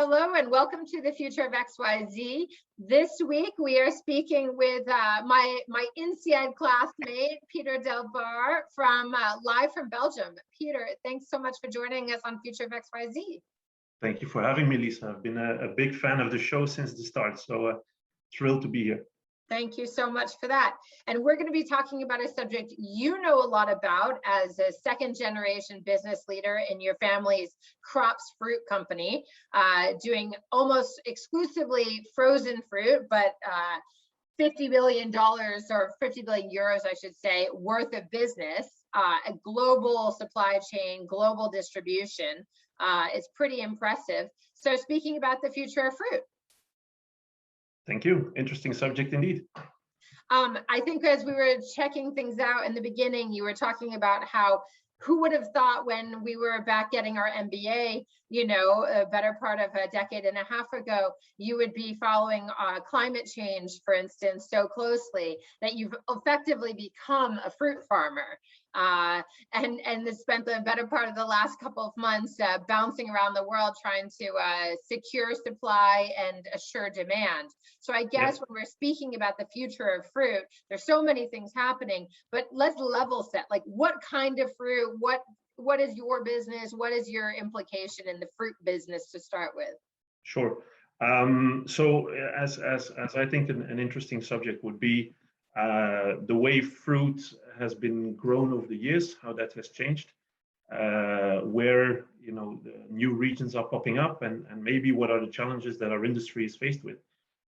Hello and welcome to the Future of XYZ. This week we are speaking with my INSEAD classmate, Pieter Delbaere, from live from Belgium. Pieter, thanks so much for joining us on Future of XYZ. Thank you for having me, Lisa. I've been a big fan of the show since the start, so thrilled to be here. Thank you so much for that. And we're going to be talking about a subject you know a lot about as a second-generation business leader in your family's crops fruit company, doing almost exclusively frozen fruit, but $50 billion or 50 billion euros, I should say, worth of business, a global supply chain, global distribution. It's pretty impressive. So speaking about the future of fruit. Thank you. Interesting subject indeed. I think as we were checking things out in the beginning, you were talking about how who would have thought when we were back getting our MBA, you know, a better part of a decade and a half ago, you would be following climate change, for instance, so closely that you've effectively become a fruit farmer. And spent the better part of the last couple of months bouncing around the world trying to secure supply and assure demand. So I guess when we're speaking about the future of fruit, there's so many things happening, but let's level set. Like, what kind of fruit, what is your business? What is your implication in the fruit business to start with? Sure. So as I think an interesting subject would be the way fruit has been grown over the years, how that has changed, where the new regions are popping up, and maybe what are the challenges that our industry is faced with.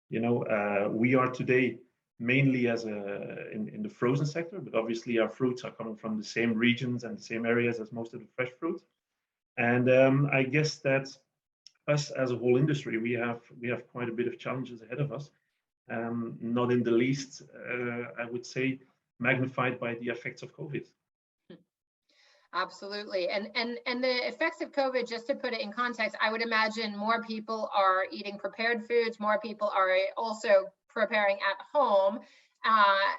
We are today mainly in the frozen sector, but obviously our fruits are coming from the same regions and the same areas as most of the fresh fruit. And I guess that us as a whole industry, we have quite a bit of challenges ahead of us. Not in the least, I would say, magnified by the effects of COVID. Absolutely. And the effects of COVID, just to put it in context, I would imagine more people are eating prepared foods, more people are also preparing at home,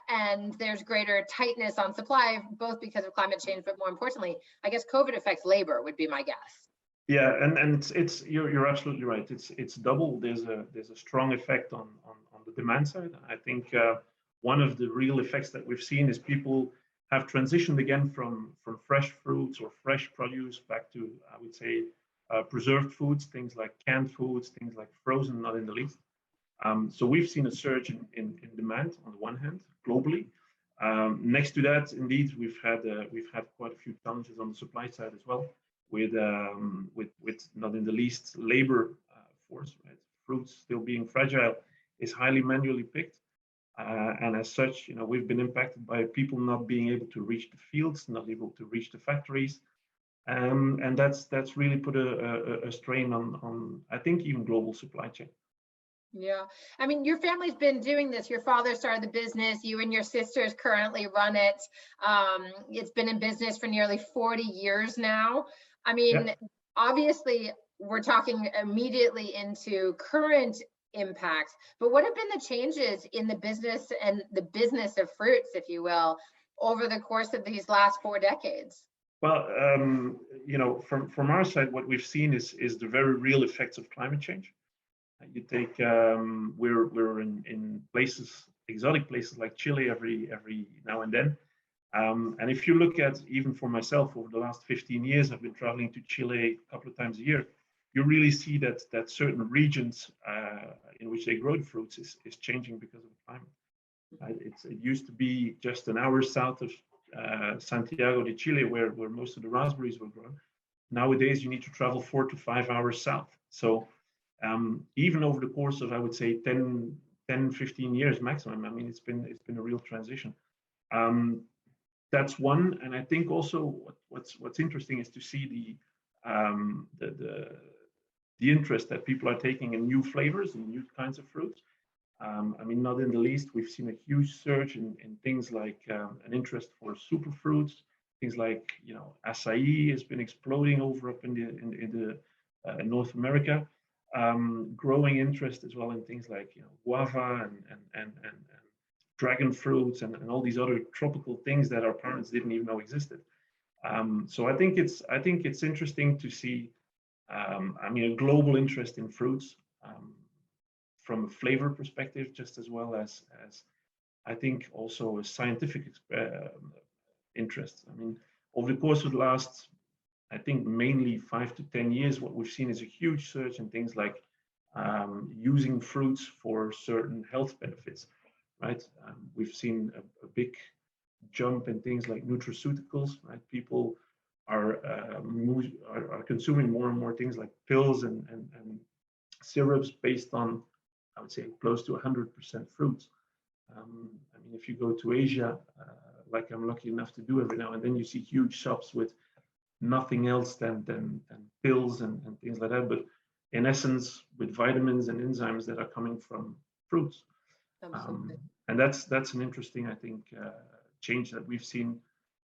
and there's greater tightness on supply, both because of climate change, but more importantly, I guess COVID affects labor would be my guess. Yeah, and you're absolutely right. It's double. There's a strong effect on the demand side. I think one of the real effects that we've seen is people have transitioned again from fresh fruits or fresh produce back to, I would say, preserved foods, things like canned foods, things like frozen, not in the least. So we've seen a surge in demand on the one hand, globally. Next to that, indeed, we've had quite a few challenges on the supply side as well, with not in the least labor force. Right? Fruits still being fragile is highly manually picked. And as such, we've been impacted by people not being able to reach the fields, not able to reach the factories, and that's really put a strain on I think even global supply chain. Yeah, I mean, your family's been doing this. Your father started the business. You and your sisters currently run it. It's been in business for nearly 40 years now. I mean, obviously, we're talking immediately into current impacts, but what have been the changes in the business and the business of fruits, if you will, over the course of these last 4 decades? Well, from our side, what we've seen is the very real effects of climate change. You take we're in places, exotic places like Chile every now and then, and if you look at, even for myself, over the last 15 years, I've been traveling to Chile a couple of times a year. You really see that certain regions in which they grow the fruits is changing because of the climate. It used to be just an hour south of Santiago de Chile, where most of the raspberries were grown. Nowadays, you need to travel 4 to 5 hours south. So even over the course of, I would say, 10, 15 years maximum, I mean, it's been a real transition. That's one, and I think also what's interesting is to see the interest that people are taking in new flavors and new kinds of fruits. I mean, not in the least, we've seen a huge surge in things like an interest for superfruits, things like acai has been exploding over up in the North America. Growing interest as well in things like guava and dragon fruits and all these other tropical things that our parents didn't even know existed. So I think it's interesting to see I mean, a global interest in fruits from a flavor perspective, just as well as I think also a scientific interest. I mean, over the course of the last, I think mainly 5 to 10 years, what we've seen is a huge surge in things like using fruits for certain health benefits, right? We've seen a big jump in things like nutraceuticals, right? People are consuming more and more things like pills and syrups based on, I would say, close to 100% fruits. I mean, if you go to Asia, like I'm lucky enough to do every now and then, you see huge shops with nothing else than pills and things like that, but in essence, with vitamins and enzymes that are coming from fruits. And that's an interesting, I think, change that we've seen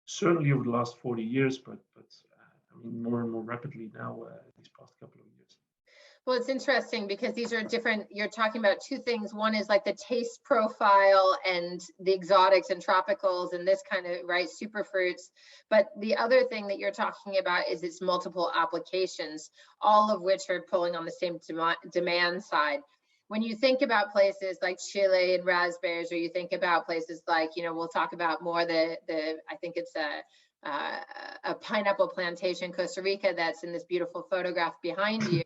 certainly over the last 40 years, but I mean, more and more rapidly now these past couple of years. Well, it's interesting because these are different, you're talking about two things. One is like the taste profile and the exotics and tropicals and this kind of, right, superfruits. But the other thing that you're talking about is its multiple applications, all of which are pulling on the same demand side. When you think about places like Chile and raspberries, or you think about places like, you know, we'll talk about more I think it's a pineapple plantation, Costa Rica, that's in this beautiful photograph behind you.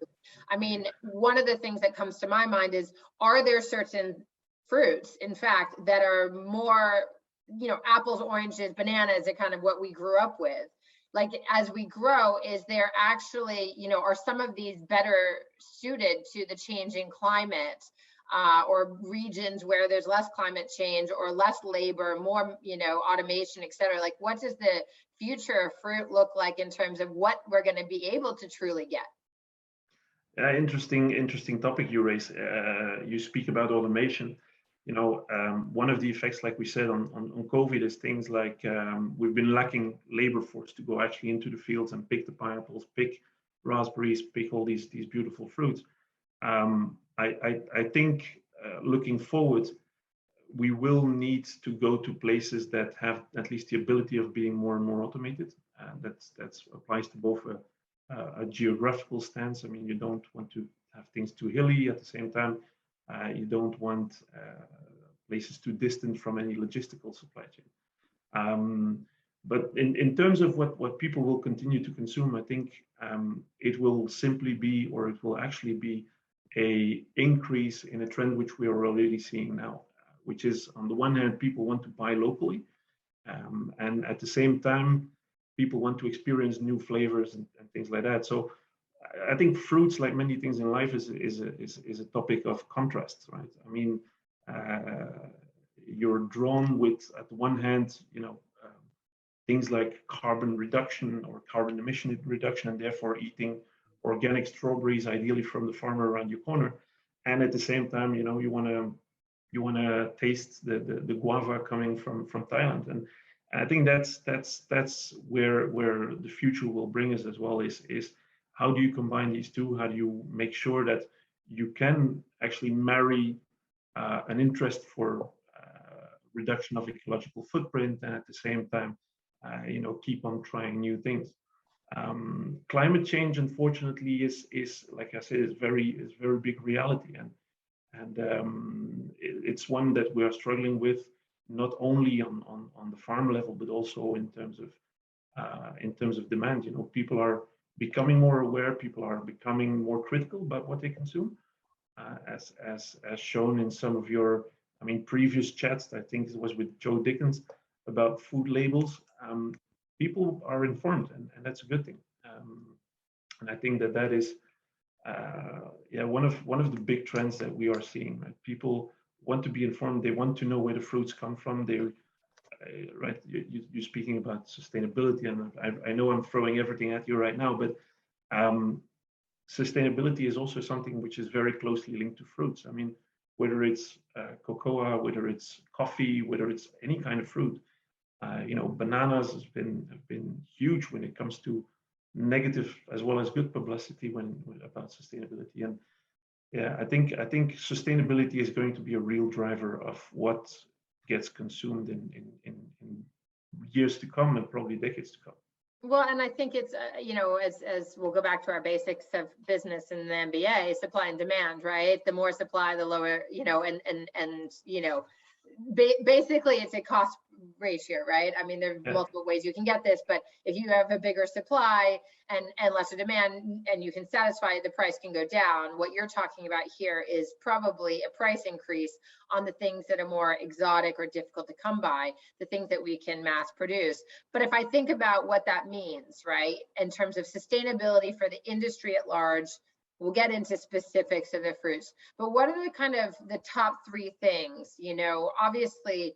I mean, one of the things that comes to my mind is, are there certain fruits, in fact, that are more, you know, apples, oranges, bananas, are kind of what we grew up with. Like, as we grow, is there actually, you know, are some of these better suited to the changing climate or regions where there's less climate change or less labor, more, you know, automation, et cetera? Like, what does the future of fruit look like in terms of what we're going to be able to truly get? Interesting topic you raise. You speak about automation. You know, one of the effects, like we said on COVID, is things like we've been lacking labor force to go actually into the fields and pick the pineapples, pick raspberries, pick all these beautiful fruits. I think looking forward, we will need to go to places that have at least the ability of being more and more automated. That applies to both a geographical stance. I mean, you don't want to have things too hilly at the same time. You don't want places too distant from any logistical supply chain. But in terms of what people will continue to consume, I think it will simply be, or it will actually be, a increase in a trend which we are already seeing now, which is, on the one hand, people want to buy locally, and at the same time, people want to experience new flavors and things like that. So I think fruits, like many things in life, is a topic of contrast, right? I mean, you're drawn with, at the one hand, you know, things like carbon reduction or carbon emission reduction, and therefore eating organic strawberries, ideally from the farmer around your corner. And at the same time, you know, you want to taste the guava coming from Thailand. And I think that's where the future will bring us as well, is how do you combine these two? How do you make sure that you can actually marry an interest for reduction of ecological footprint, and at the same time, you know, keep on trying new things. Climate change, unfortunately, is like I said, is very big reality, and it's one that we are struggling with, not only on the farm level, but also in terms of demand. You know, people are becoming more aware. People are becoming more critical about what they consume, as shown in some of your, I mean, previous chats. I think it was with Joe Dickens about food labels. People are informed, and that's a good thing. And I think that is, one of the big trends that we are seeing. Right? People want to be informed. They want to know where the fruits come from. They, right? You're speaking about sustainability, and I know I'm throwing everything at you right now, but sustainability is also something which is very closely linked to fruits. I mean, whether it's cocoa, whether it's coffee, whether it's any kind of fruit. You know, bananas have been huge when it comes to negative as well as good publicity about sustainability. And yeah, I think sustainability is going to be a real driver of what gets consumed in years to come, and probably decades to come. Well, and I think it's, as we'll go back to our basics of business in the MBA, supply and demand, right? The more supply, the lower, basically it's a cost ratio, right? I mean, there are Yeah. multiple ways you can get this, but if you have a bigger supply and lesser demand and you can satisfy it, the price can go down. What you're talking about here is probably a price increase on the things that are more exotic or difficult to come by, the things that we can mass produce. But if I think about what that means, right, in terms of sustainability for the industry at large, we'll get into specifics of the fruits, but what are the kind of the top three things? Obviously,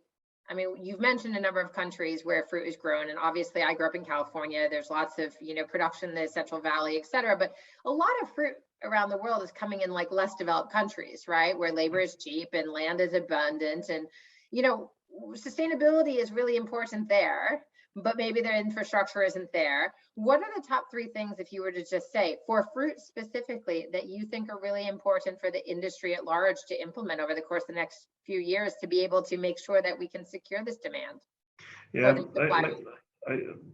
I mean, you've mentioned a number of countries where fruit is grown, and obviously I grew up in California. There's lots of, production in the Central Valley, et cetera, but a lot of fruit around the world is coming in like less developed countries, right, where labor is cheap and land is abundant, and, sustainability is really important there, but maybe their infrastructure isn't there. What are the top three things, if you were to just say, for fruit specifically, that you think are really important for the industry at large to implement over the course of the next few years to be able to make sure that we can secure this demand? Yeah,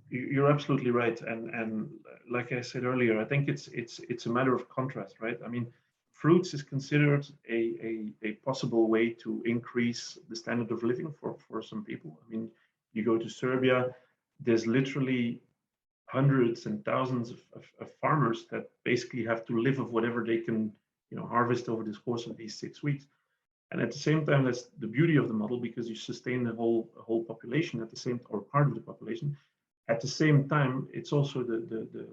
you're absolutely right. And like I said earlier, I think it's a matter of contrast, right? I mean, fruits is considered a possible way to increase the standard of living for some people. I mean, you go to Serbia, there's literally hundreds and thousands of farmers that basically have to live of whatever they can, harvest over the course of these 6 weeks. And at the same time, that's the beauty of the model, because you sustain the whole population at the same, or part of the population. At the same time, it's also the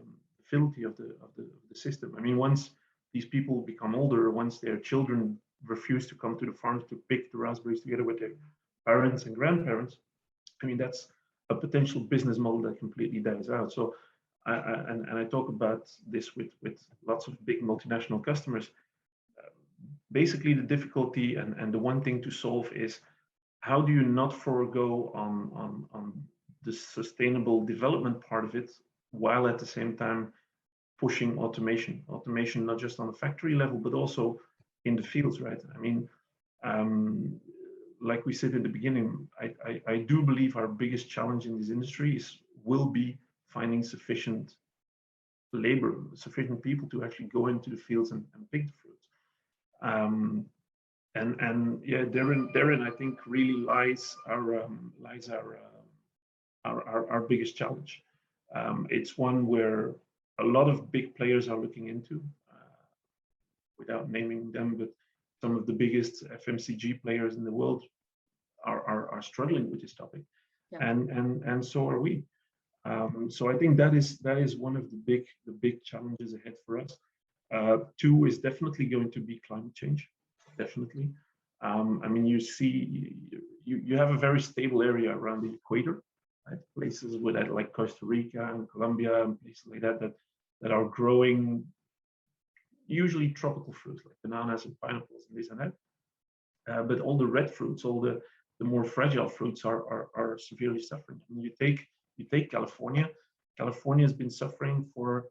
fidelity of the system. I mean, once these people become older, once their children refuse to come to the farms to pick the raspberries together with their parents and grandparents, I mean, that's a potential business model that completely dies out. So, I talk about this with lots of big multinational customers. Basically, the difficulty and the one thing to solve is, how do you not forego on the sustainable development part of it, while at the same time pushing automation, not just on the factory level, but also in the fields, right? I mean, like we said in the beginning, I do believe our biggest challenge in this industry will be finding sufficient labor, sufficient people to actually go into the fields and pick the fruits. And yeah, therein I think really lies our biggest challenge. It's one where a lot of big players are looking into, without naming them, but some of the biggest FMCG players in the world are struggling with this topic, yeah. and so are we. So I think that is one of the big challenges ahead for us. Two is definitely going to be climate change, definitely. I mean, you have a very stable area around the equator, right? Places with that, like Costa Rica and Colombia and places like that are growing usually tropical fruits like bananas and pineapples and this and that. But all the red fruits, all the more fragile fruits are severely suffering. I mean, you take California. California has been suffering for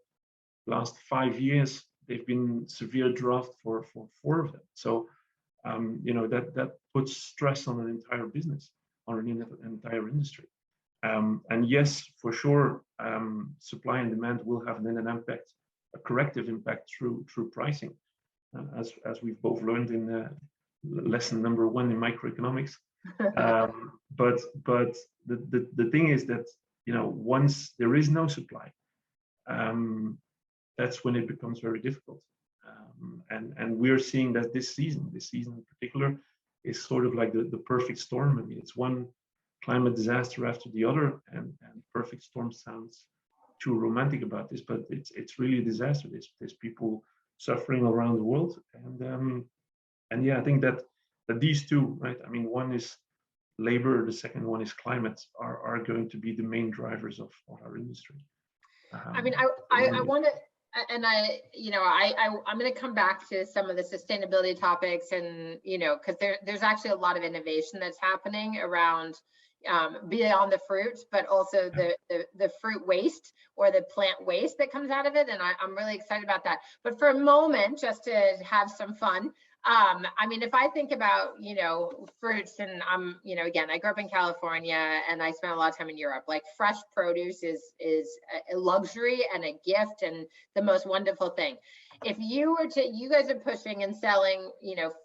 the last 5 years. They've been severe drought for 4 of them. So that puts stress on an entire business, on an entire industry. And yes, for sure, supply and demand will have then an impact, a corrective impact through pricing, as we've both learned in lesson number 1 in microeconomics. But the thing is that once there is no supply, that's when it becomes very difficult. And we're seeing that this season in particular is sort of like the perfect storm. I mean, it's one climate disaster after the other, and perfect storm sounds too romantic about this, but it's really a disaster. There's people suffering around the world, and yeah, I think that these two, right? I mean, one is labor, the second one is climate, are going to be the main drivers of our industry. I mean, I want to, and I'm going to come back to some of the sustainability topics, and because there's actually a lot of innovation that's happening around beyond the fruits, but also the fruit waste or the plant waste that comes out of it, and I'm really excited about that. But for a moment, just to have some fun, I mean, if I think about, fruits, and again, I grew up in California and I spent a lot of time in Europe. Like, fresh produce is a luxury and a gift and the most wonderful thing. If you guys are pushing and selling,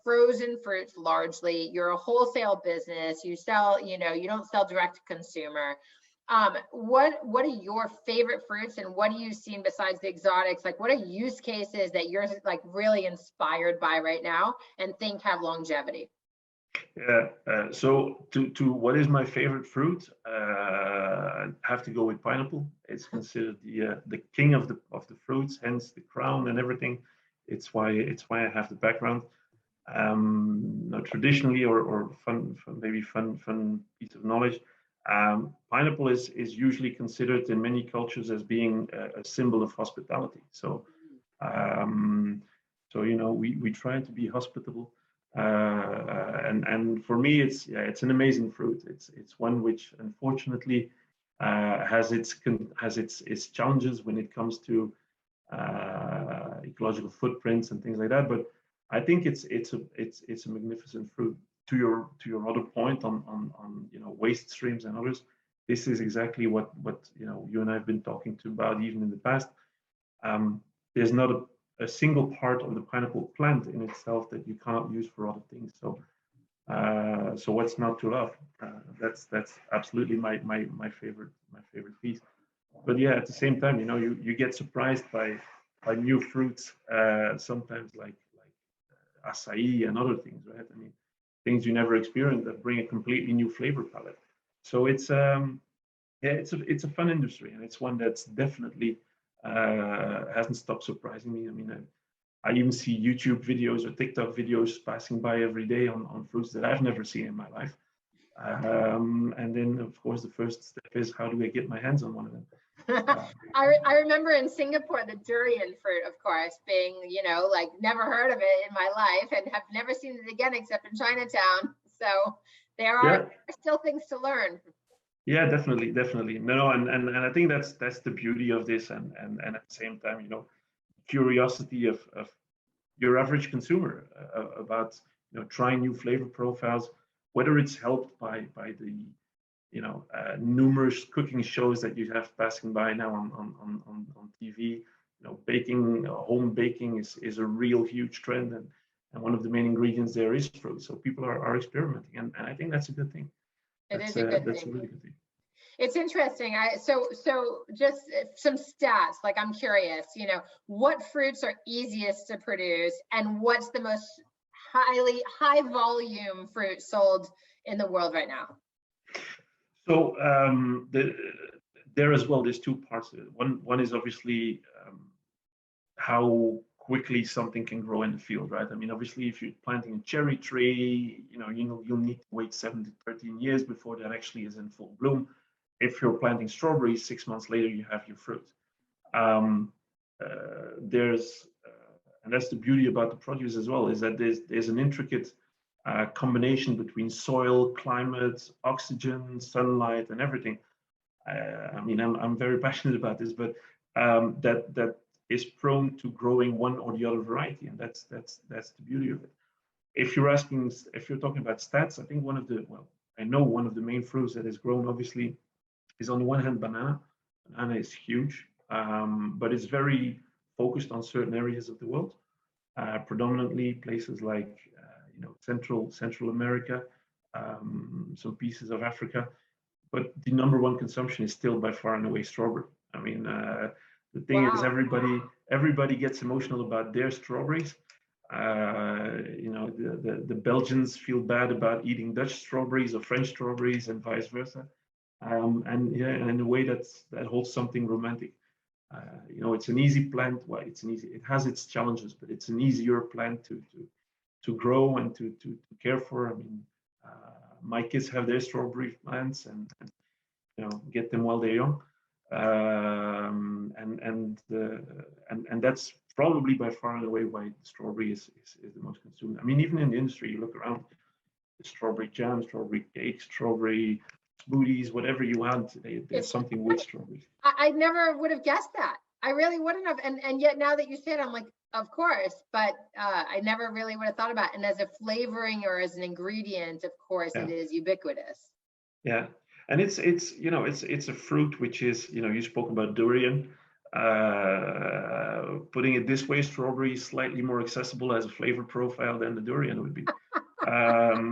frozen fruits largely, you're a wholesale business, you sell, you don't sell direct to consumer. What are your favorite fruits, and what have you seen besides the exotics? Like, what are use cases that you're like really inspired by right now and think have longevity? Yeah. So to what is my favorite fruit? I have to go with pineapple. It's considered the king of the fruits, hence the crown and everything. It's why I have the background. Traditionally, or fun piece of knowledge. Pineapple is usually considered in many cultures as being a symbol of hospitality. So, we try to be hospitable, and for me, it's an amazing fruit. It's one which unfortunately has its challenges when it comes to ecological footprints and things like that. But I think it's a magnificent fruit. To your other point on waste streams and others, this is exactly what you and I have been talking to about even in the past. There's not a single part of the pineapple plant in itself that you cannot use for other things. So what's not to love? That's absolutely my favorite piece. But yeah, at the same time, you get surprised by new fruits sometimes, like acai and other things, right? I mean, things you never experienced that bring a completely new flavor palette. So it's a fun industry, and it's one that's definitely hasn't stopped surprising me. I mean, I even see YouTube videos or TikTok videos passing by every day on fruits that I've never seen in my life. And then, of course, the first step is, how do I get my hands on one of them? I remember in Singapore, the durian fruit, of course, being, like, never heard of it in my life and have never seen it again except in Chinatown. So there are still things to learn. Yeah, definitely. No, and I think that's the beauty of this, and at the same time, curiosity of your average consumer about trying new flavor profiles, whether it's helped by the numerous cooking shows that you have passing by now on TV. Baking, home baking is a real huge trend, and one of the main ingredients there is fruit. So people are experimenting, and I think that's a good thing. That's a really good thing. It's interesting. So just some stats. Like, I'm curious. What fruits are easiest to produce, and what's the most high volume fruit sold in the world right now? So there as well, there's two parts of it. One is obviously how quickly something can grow in the field, right? I mean, obviously, if you're planting a cherry tree, you'll need to wait 7 to 13 years before that actually is in full bloom. If you're planting strawberries, 6 months later you have your fruit. And that's the beauty about the produce as well, is that there's an intricate combination between soil, climate, oxygen, sunlight, and everything. I mean, I'm very passionate about this, but that is prone to growing one or the other variety, and that's the beauty of it. If you're talking about stats, I think one of the main fruits that has grown obviously is, on the one hand, banana. Banana is huge, but it's very focused on certain areas of the world, predominantly places like Central America, some pieces of Africa. But the number one consumption is still by far and away strawberry. I mean, the thing is, everybody gets emotional about their strawberries. The Belgians feel bad about eating Dutch strawberries or French strawberries, and vice versa. And in a way that holds something romantic. It's an easy plant. Well, it has its challenges, but it's an easier plant to grow and to care for. I mean, my kids have their strawberry plants, and get them while they're young. And that's probably by far and away why the strawberry is the most consumed. I mean, even in the industry, you look around, the strawberry jam, strawberry cake, strawberry smoothies, whatever you want, there's something with strawberries. I never would have guessed that. I really wouldn't have. And yet, now that you say it, I'm like, Of course, but I never really would have thought about it. And as a flavoring or as an ingredient, of course, Yeah. it is ubiquitous. Yeah, and it's you know it's a fruit which is, you know, you spoke about durian. Putting it this way, strawberry is slightly more accessible as a flavor profile than the durian would be.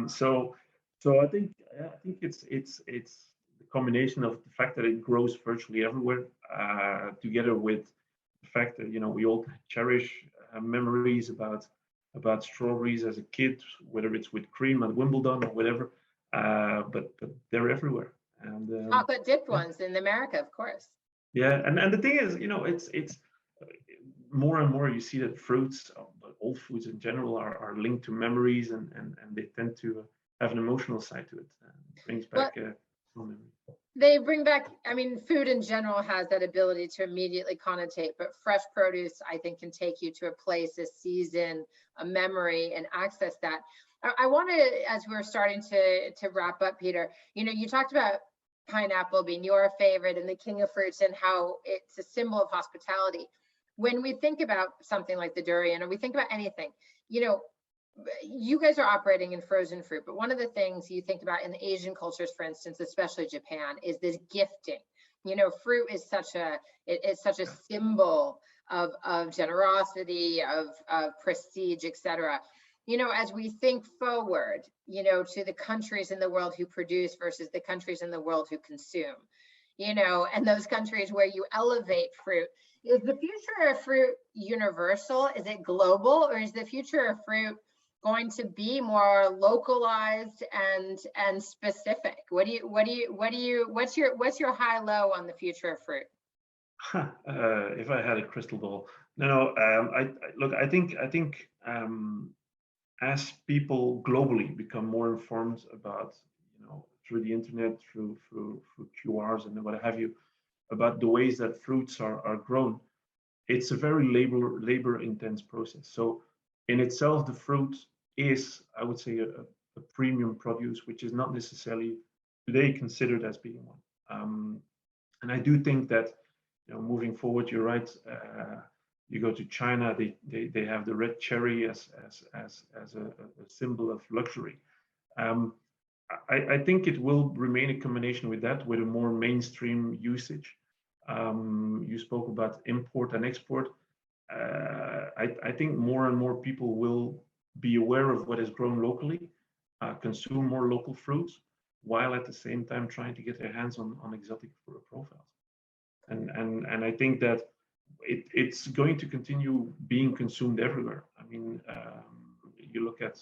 So I think it's the combination of the fact that it grows virtually everywhere, together with the fact that, you know, we all cherish memories about strawberries as a kid, whether it's with cream at Wimbledon or whatever. But they're everywhere, and Chocolate dipped yeah, ones in America, of course. yeah, and the thing is, you know, it's more and more you see that fruits, but all foods in general, are linked to memories, and they tend to have an emotional side to it. It brings Well, back some memory. they bring back, I mean, food in general has that ability to immediately connotate, but fresh produce, I think, can take you to a place, a season, a memory, and access that. I want to, as we're starting to wrap up, Peter, you know, you talked about pineapple being your favorite and the king of fruits and how it's a symbol of hospitality. When we think about something like the durian, or we think about anything, you know, you guys are operating in frozen fruit, but one of the things you think about in the Asian cultures, for instance, especially Japan, is this gifting. You know, fruit is such a symbol of generosity, of prestige, etc. You know, as we think forward, you know, to the countries in the world who produce versus the countries in the world who consume, you know, and those countries where you elevate fruit, is the future of fruit universal? Is it global, or is the future of fruit going to be more localized and specific? What's your high low on the future of fruit? If I had a crystal ball, no. Look, I think as people globally become more informed about, you know, through the internet, through QRs and what have you, about the ways that fruits are grown, it's a very labor intense process. So in itself, the fruit is, I would say, a premium produce, which is not necessarily today considered as being one. And I do think that, you know, moving forward, you're right. You go to China, they have the red cherry as a symbol of luxury. Um, I think it will remain a combination with that, with a more mainstream usage. You spoke about import and export. I think more and more people will be aware of what is grown locally, consume more local fruits, while at the same time trying to get their hands on exotic profiles. And I think that it's going to continue being consumed everywhere. I mean, you look at,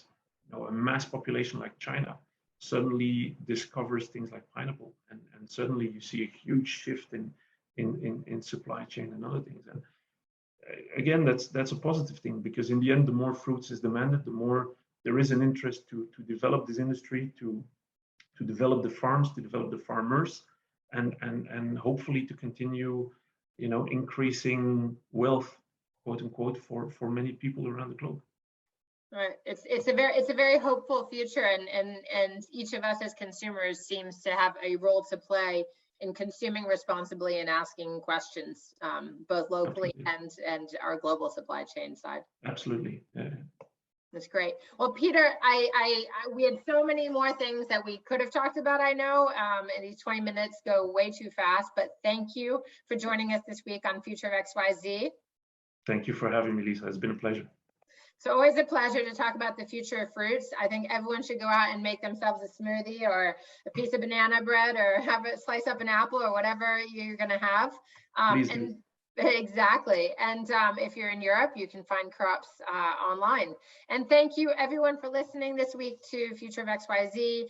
you know, a mass population like China suddenly discovers things like pineapple, and suddenly you see a huge shift in supply chain and other things. And again, that's a positive thing, because in the end, the more fruits is demanded, the more there is an interest to develop this industry, to develop the farms, to develop the farmers, and hopefully to continue, you know, increasing wealth, quote unquote, for many people around the globe. Right. It's a very hopeful future, and each of us as consumers seems to have a role to play in consuming responsibly and asking questions, both locally Absolutely. and our global supply chain side. Absolutely. Yeah. That's great. Well, Peter, we had so many more things that we could have talked about, I know, and these 20 minutes go way too fast, but thank you for joining us this week on Future of XYZ. Thank you for having me, Lisa. It's been a pleasure. It's always a pleasure to talk about the future of fruits. I think everyone should go out and make themselves a smoothie or a piece of banana bread, or have a slice up an apple, or whatever you're going to have. Please And do. exactly. And if you're in Europe, you can find crops online. And thank you everyone for listening this week to Future of XYZ.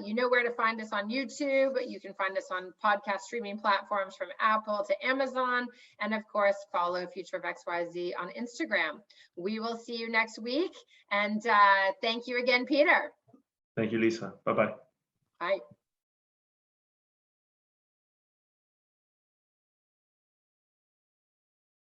You know where to find us on YouTube. You can find us on podcast streaming platforms from Apple to Amazon. And of course, follow Future of XYZ on Instagram. We will see you next week. And thank you again, Peter. Thank you, Lisa. Bye-bye. Bye.